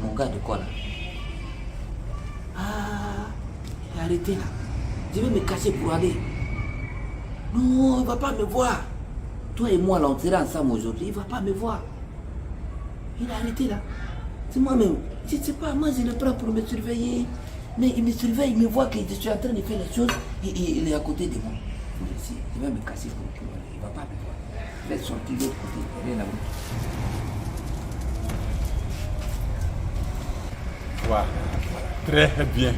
mon gars de quoi là? Ah, arrêtez là. Je vais me cacher pour aller. Non, il ne va pas me voir. Toi et moi, là, on sera ensemble aujourd'hui. Il ne va pas me voir. Il a arrêté là. C'est moi-même. Je ne sais pas, moi je le prends pour me surveiller. Mais il me surveille, il me voit que je suis en train de faire les choses et il est à côté de moi. Je vais me cacher pour aller. Il ne va pas me voir. Je vais sortir de l'autre côté. Rien à voir. Voilà. Très bien.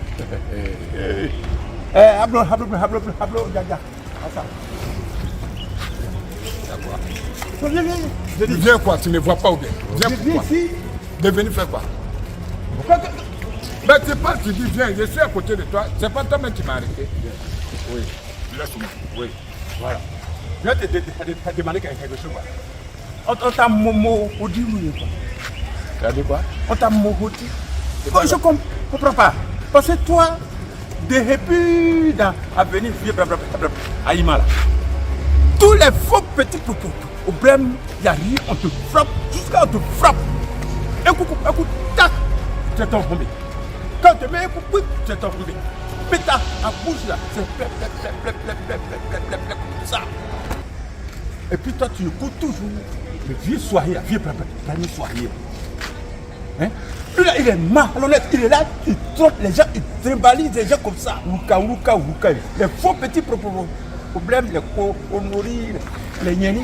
Hablo, Gaga. Viens quoi, tu ne me vois pas ou bien? Viens pourquoi? De venir faire quoi? Ben c'est pas, tu dis viens, je suis à côté de toi, c'est pas toi-même qui m'as arrêté. Oui, laisse-moi, oui, voilà. Je vais te demander quelque chose. On t'a maudit ou quoi? Tu as dit quoi? On t'a maudit. Je ne comprends pas. Parce que toi, depuis à venir à Imala, tous les faux petits problèmes, il n'y a rien, on te frappe, jusqu'à on te frappe. Un coup, tac, tu es tombé. Quand tu te mets un coup, tu es tombé. Pétard, à bouche là, c'est comme ça. Et puis toi, tu écoutes toujours le vieux soirée, le vieux soirée. Hein? Lui là, il est malhonnête, il est là, il trompe les gens, il trimbalise les gens comme ça. Wuka. Les faux petits problèmes, les honoris, les nieni.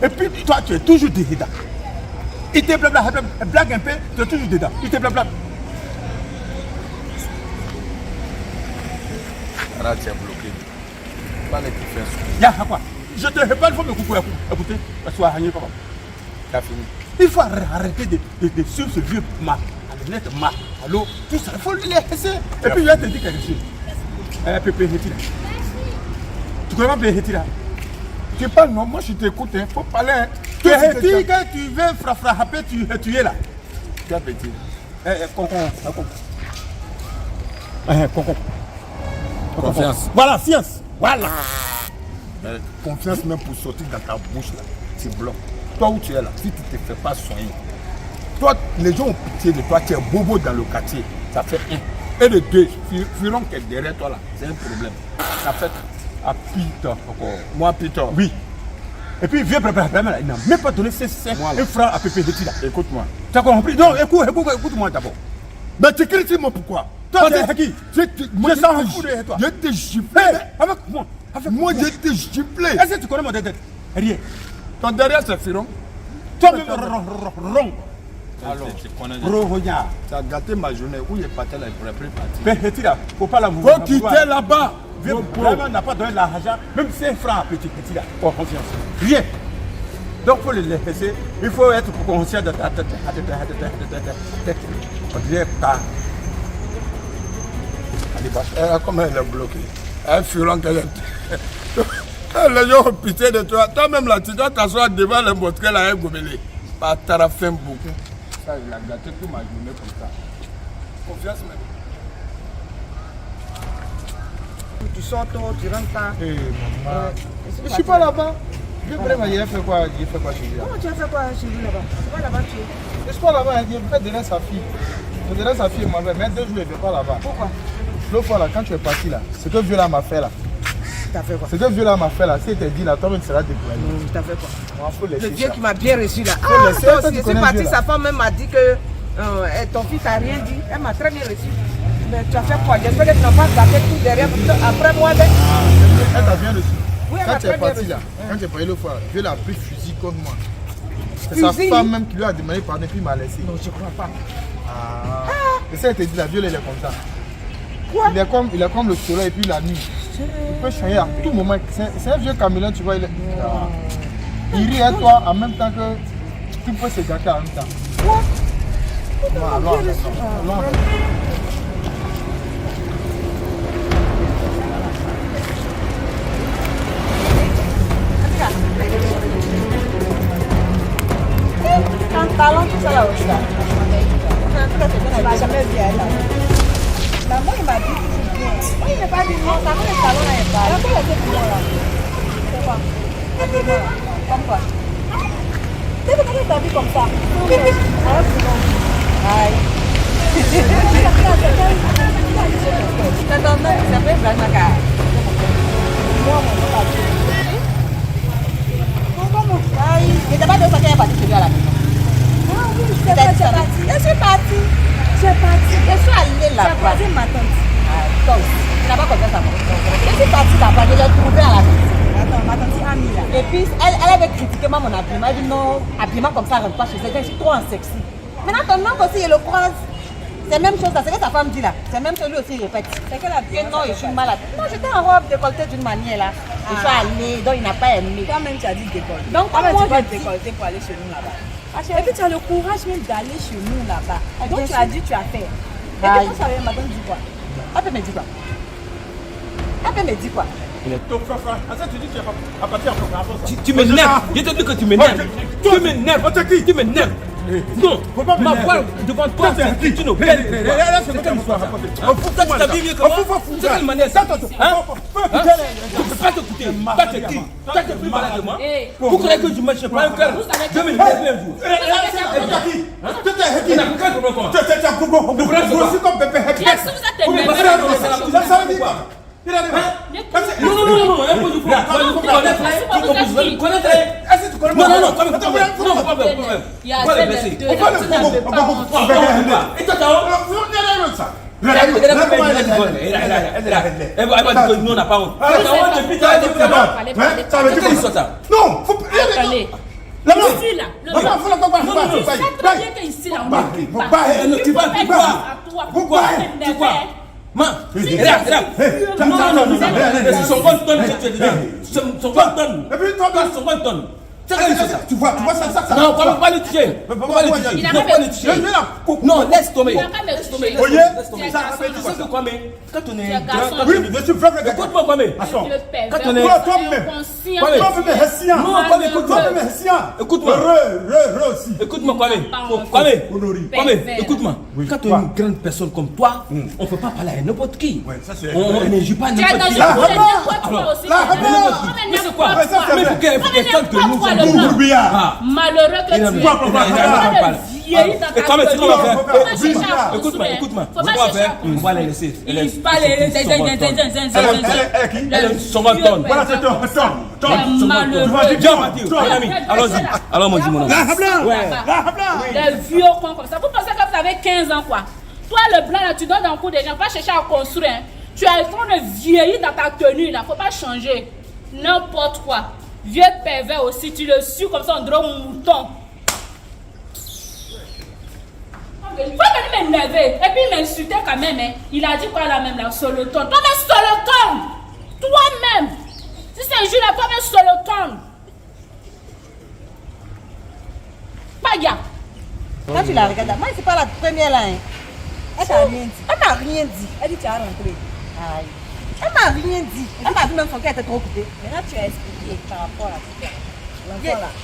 Et puis toi, tu es toujours dedans. Il te blague un peu, tu es toujours dedans. Il te blague. Là, tu es bloqué. Pas les différences. Y'a quoi? Je te répète, il faut me couper. Écoutez, sois ragné comment? T'as fini. Il faut arrêter de suivre ce vieux allô, tout ça, il faut le laisser. Et puis je vais te dire quelque chose. Pépé Hétira. Tu connais pas Pépé Hétira? Tu parles, non, moi je t'écoute, il faut parler. Tu es quand tu veux frapper, tu es là. Tu as petit. Concon. Confiance. Voilà, science. Voilà. Mais confiance même pour sortir dans ta bouche là, tu bloques. Toi où tu es là, si tu ne te fais pas soigner, toi, les gens ont pitié de toi, tu es bobo dans le quartier, ça fait un. Et le deux, Furon qui est derrière toi là, c'est un problème. Ça fait à Peter encore. Moi, Peter. Oui. Et puis, viens préparer là, il n'a même pas donné 5 francs à Pépé Hétira. Écoute-moi. Tu as compris? Non, écoute-moi d'abord. Mais tu critiques moi pourquoi? Toi, t'es qui? Moi, je s'en fous de toi. Je t'ai giflé. Avec moi. Moi, je t'ai giflé. Est-ce que tu connais mon tête? Rien. Ton derrière, c'est Furon. Toi-même, rond. Alors, Rohonia. tu as gâté ma journée. Où il est parti là, il pourrait plus partir. Pépé Hétira, faut pas la mourir. Faut quitter là-bas. Vraiment, n'a pas donné l'argent, même 5 francs à Petit Hétira. Pour confiance. Rien. Donc, il faut le laisser. Il faut être conscient de ta tête. On dirait pas. Comment elle est bloquée? Un Furon qu'elle est. Les gens ont pitié de toi. Toi-même là, tu dois t'asseoir devant le mosquée là, un gobelet. Pas t'as fait beaucoup. Ça, il a gâté toute ma journée comme ça. Confiance même. Tu sors tôt, tu rentres pas. Je ne suis pas là-bas. Il a fait quoi chez lui? Comment tu as fait quoi chez lui là-bas? C'est pas là-bas tu es. Je ne suis pas là-bas, il fait derrière sa fille. Derrière sa fille, ma mère, mais 2 jours, il ne fait pas là-bas. Pourquoi? L'autre fois, là, quand tu es parti là, ce que vieux là m'a fait là. T'as fait quoi? Ce que vieux là m'a fait là, si il t'a dit là, toi-même tu seras déployé. T'as fait quoi? Il faut laisser Le vieux ça. qui m'a bien reçu là. Faut laisser, Donc, toi, tu je suis connais partie, Dieu, là. sa femme même m'a dit que ton fils t'a rien dit. Elle m'a très bien reçu. Mais tu as fait quoi? J'espère que tu n'as pas gâté tout derrière. Après moi, Elle t'a bien reçu. Oui, elle Quand m'a tu es très bien parti reçu. là, quand tu es parti l'autre fois, Dieu l'a pris fusil contre moi. C'est sa Fusil? femme même qui lui a demandé pardon et puis il m'a laissé. Non, je crois pas. Et ça, il t'a dit la viole, elle est comme ça. Quoi? Il est comme le soleil et puis la nuit. Il peut changer à tout moment. C'est un vieux caméléon, tu vois. Il rit à toi en même temps que tu peux se gâter en même temps. Quoi? Alors, Un talon, tout ça là aussi. Tu vas jamais vu elle là. Maman, il m'a dit que c'est bien. Oui, il n'a pas dit non. T'as vu le talon là, il pas. Il a fait bien là. C'est quoi? Comme quoi? Tu sais que t'as vu comme ça? Oui. Alors, c'est bon. Aïe. Attends, non, ça fait blague, ma cara. Aïe, il n'était pas de ça qu'elle est partie chez lui à la maison. Ah oui, je suis partie. Je suis partie. Je suis allée là-bas. J'ai croisé ma tante. Toi aussi. Tu n'as pas confiance en moi. Je suis partie là-bas, je l'ai trouvée à la maison. Attends, ma tante Ami là. Et puis, elle avait critiqué moi mon habillement. Elle dit non, habillement comme ça, rentre pas chez elle. Je suis trop en sexy. Maintenant, ton oncle aussi, il le croise. C'est la même chose, c'est ce que sa femme dit là. C'est même que lui aussi, il répète. C'est qu'elle a bien. Non, je suis malade. Non, j'étais en robe décolletée d'une manière là. Je suis allée, donc il n'a pas aimé. Toi-même, tu as dit décolleté. Donc, toi-même, comment tu vas je dis? décolleter pour aller chez nous là-bas. Et puis, tu as le courage même d'aller chez nous là-bas. Donc, tu as dit, tu as fait. Et puis, quand tu avais ma tante dit quoi? Elle peut me dire quoi? Elle peut me dire quoi? Donc, frère, tu dis que tu es à partir en Tu m'énerves. Je te dis que tu m'énerves. Tu m'énerves. Tu m'énerves. Non, ma voix devant toi, c'est une nouvelle. Pourquoi tu t'habilles mieux que moi? C'est quelle manière ça? Tu ne peux pas t'écouter. Toi, tu es qui? Toi, tu es plus malade que moi. Vous croyez que je ne marche pas un cœur? Je me lève un jour. Nous, on n'a pas honte. Non, faut tu vois ça. Non, on ne peut pas le toucher. Non, laisse tomber. Écoute-moi, Kwame. Quand on est. Écoute-moi. Écoute-moi, Kwame. Écoute-moi. Quand tu es une grande personne comme toi, on ne peut pas parler à n'importe qui. On ne joue pas à n'importe qui. Mais c'est quoi? Mais il faut qu'elle tente que nous sommes malheureux que tu es. Et comme tu vas faire, écoute-moi, on va faire, on va les laisser. Elle s'en va tonne. Voilà, c'est ton Allons-y, allons mon mon Les vieux cons comme ça. Vous pensez que vous avez 15 ans quoi? Toi le blanc là, tu donnes dans le coup des gens, pas chercher à construire. Tu es en train de vieillir dans ta tenue là, faut pas changer. N'importe quoi. Vieux pervers aussi, tu le suis comme ça, on dirait un mouton. Il faut venir m'énerver. Et puis il m'insultait quand même. Hein. Il a dit quoi là même là? Soloton. Toi-même Soloton. Toi-même. Si c'est un jus là, toi-même Soloton. Paya. Quand tu la regardes, moi c'est pas la première là. Hein. Elle t'a rien dit. Elle m'a rien dit. Elle dit tu as rentré. Aïe. Elle m'a rien dit. Elle m'a dit même son cœur était trop occupé. Maintenant tu as expliqué par rapport à ça.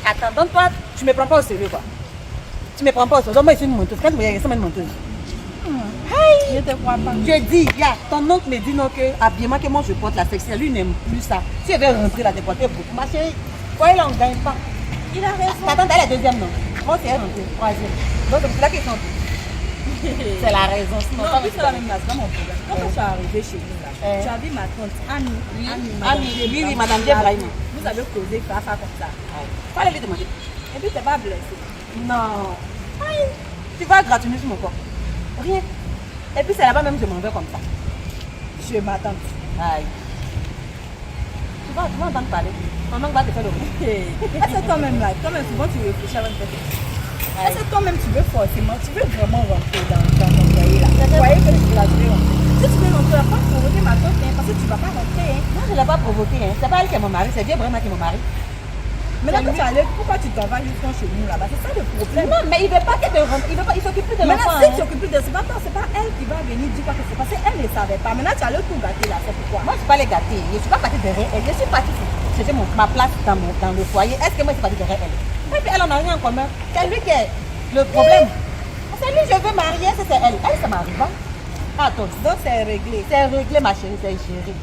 Attends, donc toi, tu me prends pas au sérieux quoi. Tu me prends pas au sérieux. Donc moi je suis une menteuse. Quand tu me regardes, je suis une menteuse. Je te crois pas. Je dis, ton oncle me dit non que habillement que moi je porte la sexy, lui n'aime plus ça. Si elle veut rentrer là, déporter beaucoup. Ma chérie, quoi il en gagne pas. Il a raison. Ta tante elle est deuxième non. Moi c'est elle rentrée, troisième. Donc c'est là qu'ils sont. C'est la raison. Sinon, Non, puis toi même là, c'est pas mon problème. Quand tu es arrivé chez nous là, tu as vu ma tante Ami. Oui, madame Diabrahim. Vous avez causé face à comme ça. Faut aller lui demander. Et puis t'es pas blessé. Non. Aïe. Tu vas gratiner sur mon corps. Rien. Et puis c'est là-bas même que je m'en vais comme ça. Je m'attends. Aïe. Tu vas entendre parler. Ton oncle va te faire le bruit. Est-ce que toi-même là, toi-même souvent tu réfléchis avant de faire quelque chose. Est-ce que toi-même tu veux forcément, tu veux vraiment rentrer dans ton foyer là? Vous voyez que tu vas rentrer. Si tu veux rentrer, pas provoquer ma tante, parce que tu vas pas rentrer. Moi je ne l'ai pas provoqué. C'est pas elle qui est mon mari, c'est bien vraiment qui est mon mari. Maintenant que tu allais, pourquoi tu t'en vas justement chez nous là-bas? C'est ça le problème. Non, mais il ne veut pas que tu rentres. Il s'occupe plus de l'enfant. Maintenant, si tu t'occupes de ce matin, c'est pas elle qui va venir dire quoi que c'est parce qu'elle ne savait pas. Maintenant, tu allais tout gâter là, c'est pourquoi. Moi, je ne suis pas les gâter. Je ne suis pas partie derrière elle. Je suis partie chercher ma place dans le foyer. Est-ce que moi, je suis partie derrière elle? Et puis, elle en a rien en commun. C'est lui qui est le problème. C'est lui, je veux marier, c'est elle. Elle, ça m'arrive pas. Attends. Donc, c'est réglé. C'est réglé, ma chérie, c'est chérie.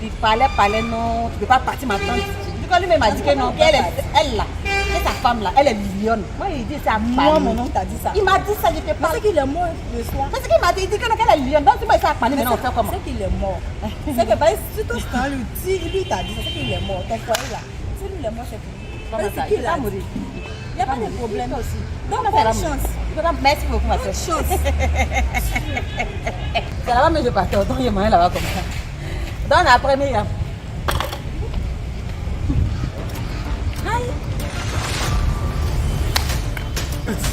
Tu parlais, non, tu ne peux pas partir maintenant. Du coup, lui-même m'a dit que non, qu'elle est elle là. que sa femme là, elle est lionne. Moi, il dit c'est à Moi, mon oncle t'a dit ça. Il m'a dit ça, je te parle. C'est qu'il est mort le soir. C'est ce qu'il m'a dit, il dit qu'elle est lionne. Donc, tu m'as dit à parler, maintenant on fait comment? C'est qu'il est mort. C'est que, surtout quand lui t'a dit ça, c'est qu'il est mort. Ton foyer là. Si lui il est mort, c'est Comment ça? qu'il Il va mourir. Il n'y a pas de problème aussi. Donc, Comment bonne ça va chance. Merci beaucoup, ma soeur. Chance. C'est là-bas, mais je partais autant, il y a moyen là-bas comme ça. Donc, après, mais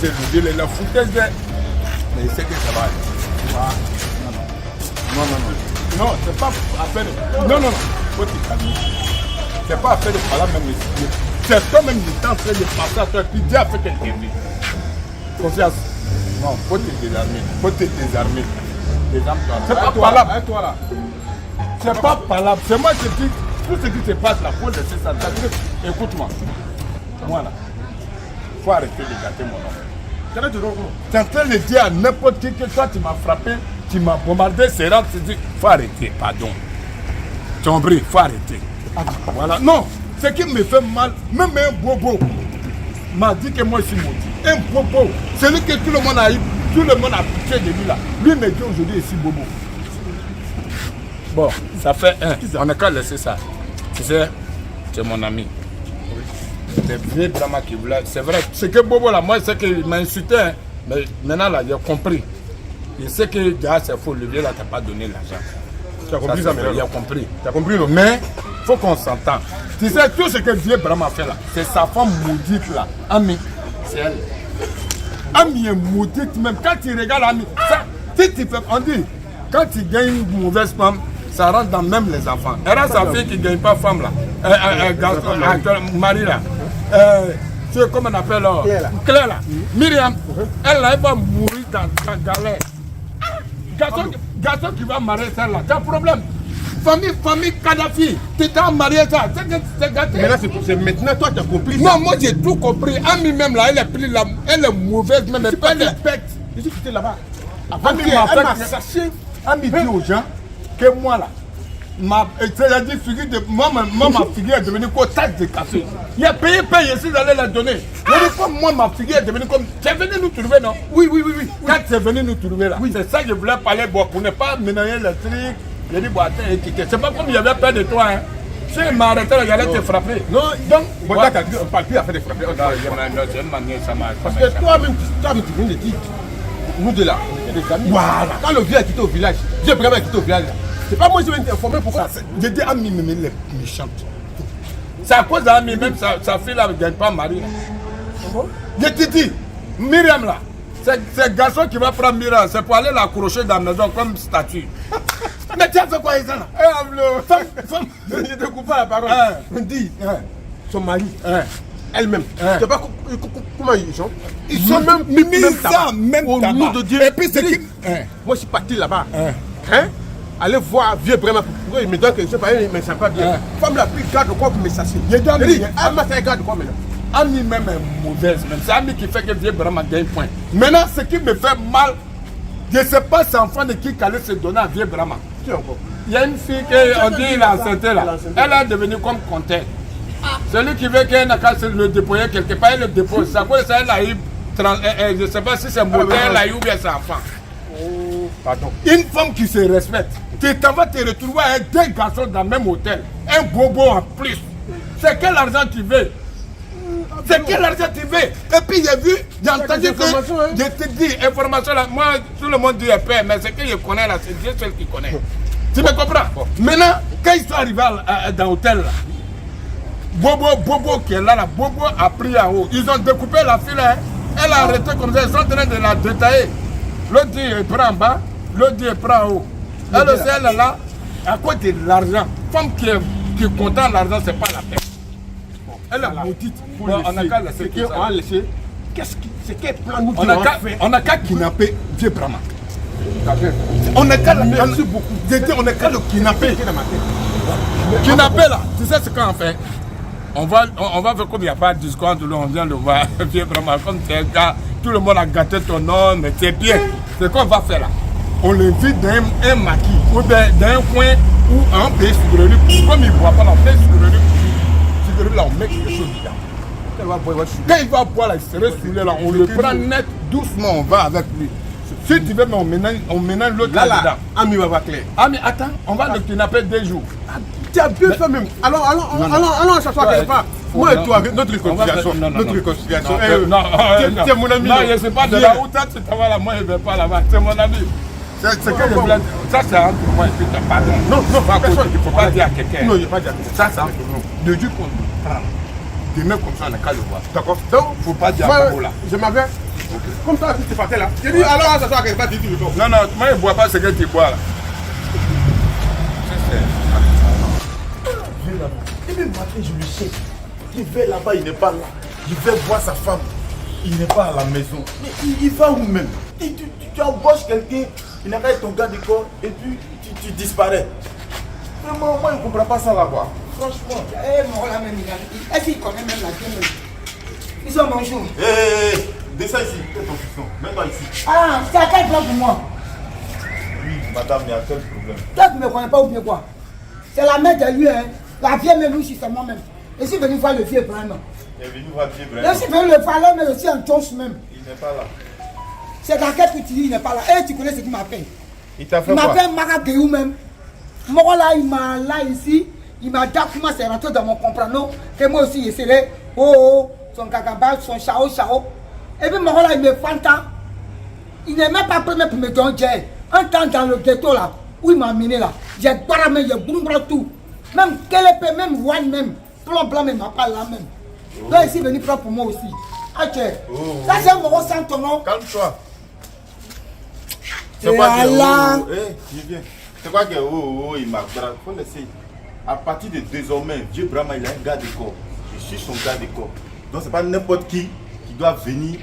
C'est le Dieu, la foutaise. Mais il sait que ça va aller. Non, c'est pas affaire de... Non, faut te calmer. C'est pas affaire de parler même ici. C'est toi-même qui es en train de passer à toi, puis Dieu a fait qu'elle termine. Confiance. Non, faut te désarmer. C'est pas parlable. Toi là. C'est pas parlable. C'est moi qui dis, tout ce qui se passe là, faut laisser ça. Écoute-moi. Moi là, faut arrêter de gâter mon nom. Tu es en train de dire à n'importe qui que toi tu m'as frappé, tu m'as bombardé, c'est rare, tu dis, faut arrêter, pardon. Tu as compris, faut arrêter. Voilà. Non, ce qui me fait mal, même un bobo m'a dit que moi je suis maudit. Un bobo, celui que tout le monde a eu, tout le monde a pitié de lui là. Lui me dit aujourd'hui je suis bobo. Bon, ça fait un. On n'a qu'à laisser ça. Tu sais, c'est mon ami. C'est vieux drama qui voulait. C'est vrai. C'est que Bobo là, moi, c'est qu'il m'a insulté. Hein. Mais maintenant là, il a compris. Il sait que derrière c'est faux. Le vieux là, t'as pas donné l'argent. Tu as compris ça, il a compris. Tu as compris, mais il faut qu'on s'entende. Tu sais, tout ce que vieux Brahma fait là, c'est sa femme maudite là. Ami, c'est elle. Ami est maudite même. Quand tu regardes Ami, ça, si tu fais, on dit, quand tu gagnes une mauvaise femme, ça rentre dans même les enfants. Elle a sa fille qui ne gagne pas femme là. Marie là. Tu sais comment on appelle Claire là. Myriam, elle là, elle va mourir dans galère. Garçon qui va marier celle-là, c'est un problème. Famille Kadhafi, tu t'as marié ça, c'est gâté. Mais là, c'est maintenant, toi, tu as compris. Non, moi j'ai tout compris. Ami même là, elle est pris là, elle est mauvaise, même elle est bête. Je suis quitté là-bas. Ami m'a sachet, Ami dit aux gens que moi là, ma figure est devenue quoi, taxe de café. Il a payé, ici, d'aller la donner. Moi, ma figure est devenue comme. Tu es venu nous trouver, non? Oui. Quand tu es venu nous trouver là, c'est ça que je voulais parler, bon, pour ne pas ménager le truc. J'ai dit, bon, attends, c'est pas comme il y avait peur de toi, hein. Si il m'a arrêté, j'allais te frapper. Non, donc. Bon, là, on ne parle plus à faire des frapper. Parce que toi-même, tu viens de dire, nous de là, on est des amis. Voilà. Quand le vieux a quitté au village, j'ai vraiment quitté au village. C'est pas moi qui vais t'informer pourquoi. J'ai dit, Ami, mais elle est méchante. C'est à cause d'Ami, même sa fille là ne gagne pas mari. Je te dis, Myriam là, c'est le garçon qui va prendre Myriam, c'est pour aller l'accrocher dans la maison comme statue. Mais tu as fait quoi, ça là? Je te coupe pas la parole. On dit, son mari, elle-même. Tu sais pas comment ils sont? Ils sont même au nom de Dieu. Et puis c'est qui? Moi je suis parti là-bas. Allez voir vieux vraiment pour eux, il me donne que je sais pas, mais ça pas bien. Femme la plus garde quoi pour me sasser. Elle m'a fait garde quoi maintenant? Ami même est mauvaise, même. C'est Ami qui fait que vieux Brahma gagne point. Maintenant, ce qui me fait mal, je ne sais pas c'est enfant de qui allait se donner à vieux Brahma. Il y a une fille qu'on dit la santé là. Elle est devenue comme compteur. Celui qui veut qu'elle n'a qu'à se le déployer quelque part, elle le dépose. Ça cause ça, elle a eu, je ne sais pas si c'est modèle, elle a eu ou bien c'est enfant. Pardon. Une femme qui se respecte, tu t'en vas te retrouver avec deux garçons dans le même hôtel, un bobo en plus. C'est quel argent tu veux? C'est quel argent tu veux? Et puis j'ai vu, j'ai entendu que, je te dis, information là, moi tout le monde dit peur, mais ce que je connais là, c'est Dieu seul qui connaît. Tu me comprends? Maintenant, quand ils sont arrivés dans l'hôtel là, Bobo qui est là, Bobo a pris en haut. Ils ont découpé la fille là, elle a arrêté comme ça, ils sont en train de la détailler. L'autre dit elle prend en bas, l'autre dit elle prend en haut. Elle aussi elle est là, à cause de l'argent. Femme qui est content de l'argent, c'est pas la peine. Elle est maudite. On a qu'à laisser tout ça. On a laissé. C'est quel plan nous on a qu'à kidnapper vieux Brahma. On a qu'à le kidnapper. Kidnapper là, tu sais ce qu'on fait? On va faire comme il n'y a pas de discours, on vient le voir, vieux Brahma, comme tu es un gars, tout le monde a gâté ton nom, mais c'est bien. C'est qu'on va faire là. On l'invite dans un maquis, ou dans un coin où on paye sur le riz, comme il ne voit pas, on paye sur le riz là, on met quelque chose dedans. Quand il va boire là, il serait saoulé là. On le prend net, doucement, on va avec lui. Si tu veux, mais on ménage l'autre là. Ami va pas clair. Ah mais attends, on va le kidnapper 2 jours. Tu as bien fait même. Allons s'asseoir quelque part. Moi et toi, notre réconciliation. Notre réconciliation. Tu es mon ami. Non, je ne sais pas de là où tu t'en vas là. Moi, je ne vais pas là-bas. Tu es mon ami. C'est que je voulais. Ça, c'est entre moi et puis tu n'as pas. Non, personne. Il ne faut pas dire à quelqu'un. Non, il ne faut pas dire à quelqu'un. Ça, c'est entre nous. De Dieu qu'on nous prend. Demain, comme ça, on n'a qu'à le voir. D'accord. Donc, il ne faut pas dire à Bobo là. Je m'avais. Comme ça, tu partais là. J'ai dit, alors, ça soit quelque part, tu dis le nom. Non, moi, je ne bois pas ce que tu bois là. Et même matin, je le cherche. Je vais là-bas, il n'est pas là. Je vais voir sa femme. Il n'est pas à la maison. Mais il va où même? Tu embauches quelqu'un, il n'a qu'à être ton gars de corps et puis tu disparais. Vraiment, moi, je ne comprends pas ça là-bas. Franchement. Est-ce qu'il connaît même la gueule? Ils ont mangé. Descends ici, fais ton fiston. Mets-toi ici. Ah, c'est à quel plan pour moi? Oui, madame, il y a quel problème? Toi, tu ne me connais pas ou bien quoi? C'est la mère de lui, hein. La vieille même aussi, c'est moi-même. Et je suis venu voir le vieux Brahim. Il est venu voir le vieux Brahim. Je suis venu le voir là, mais aussi en Jones même. Il n'est pas là. C'est dans quel que tu dis, il n'est pas là. Et tu connais ce qu'il m'appelle? Il t'a fait quoi? Il quoi? m'appelle Maragayou même. Moi là, il m'a là ici. Il m'a dit comment c'est rentré dans mon comprendre. Que moi aussi, il serait son cagaba, son chao. Et puis moi là, il me fanta. Il n'est même pas prêt pour me donner. Un temps dans le ghetto là, où il m'a amené là, j'ai baramé, j'ai boumbré tout. Même Kelepe, même One même, plan blanc même, pas là même. Donc ici, venu prendre pour moi aussi. Ok. Ça c'est un moment sans ton nom. Calme-toi. C'est quoi que je viens. C'est quoi que il m'a faut laisser. À partir de désormais, Dieu Brahma, il a un gars de corps. Je suis son gars de corps. Donc c'est pas n'importe qui doit venir